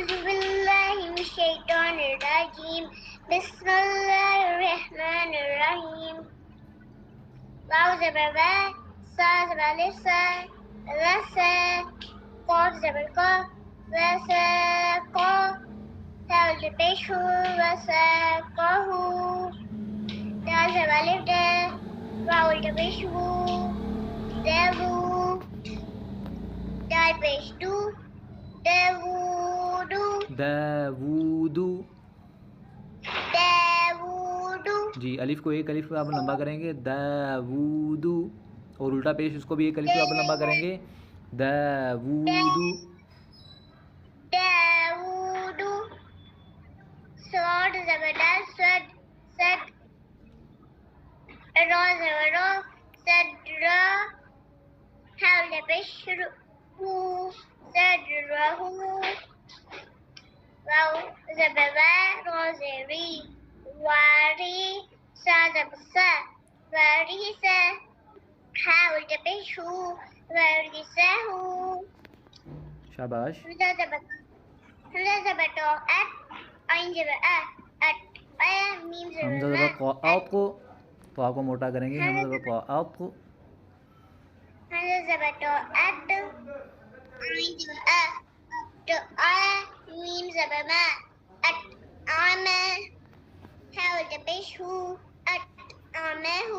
أعوذ بالله من الشيطان الرجيم بسم الله الرحمن الرحيم واو زبر وا سا زبر لسا لسا قاف زبر قا وساقا تاء زبر شو وساقه دال زبر لفدا واو زبر شو داوو دال بشتو داوود داوود. داوود جی الف کو ایک الف آپ لمبا کریں گے داوود، اور الٹا پیش اس کو بھی ایک الف آپ لمبا کریں گے داوود. داوود صاد زبردال صد صد را زبرا صدرا حول بشر هو صدره واو زبرا را زری واری سا زبسا وریسا حول بشر وریسه شاباش. حمزة زبر أت عين زبر أت ميم حمزہ زبر زبر ما قا آپ کو تو آپ کو موٹا کریں گے. حمزہ زبر قا آپ کو. حمزة زبر أت عين زبر ميم زبر ما أت عما حاول تبشه أت عمه